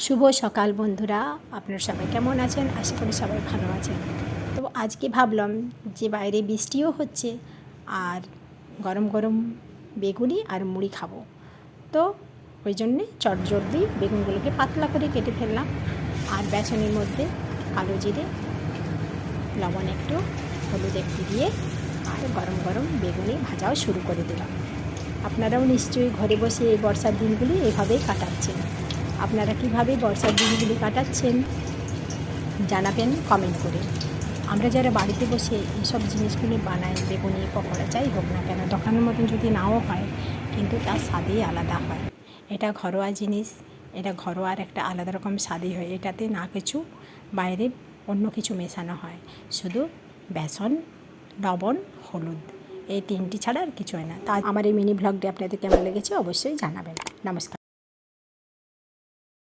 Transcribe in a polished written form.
শুভ সকাল বন্ধুরা, আপনারা সবাই কেমন আছেন? আশা করি সবাই ভালো আছেন। তো আজকে ভাবলাম যে বাইরে বৃষ্টিও হচ্ছে আর গরম গরম বেগুনি আর মুড়ি খাবো। তো ওই জন্যে চটজলদি বেগুনগুলোকে পাতলা করে কেটে ফেললাম আর বেসনের মধ্যে কালো জিরে, লবণ একটু, হলুদ একটু দিয়ে আর গরম গরম বেগুনি ভাজাও শুরু করে দিলাম। আপনারাও নিশ্চয়ই ঘরে বসে এই বর্ষার দিনগুলি এভাবেই কাটাচ্ছেন। আপনারা কীভাবে বর্ষার দিনগুলি কাটাচ্ছেন জানাবেন কমেন্ট করে। আমরা যারা বাড়িতে বসে এইসব জিনিসগুলি বানাই, বেগুনি পকোড়া যাই হোক না কেন, দোকানের মতন যদি নাও হয় কিন্তু তার স্বাদই আলাদা হয়। এটা ঘরোয়া জিনিস, এটা ঘরোয়ার একটা আলাদা রকম স্বাদই হয়। এটাতে না কিছু বাইরে অন্য কিছু মেশানো হয়, শুধু বেসন, লবণ, হলুদ, এই তিনটি ছাড়া আর কিছু হয় না। তা আমার এই মিনি ব্লগটি আপনাদের কেমন লেগেছে অবশ্যই জানাবেন। নমস্কার।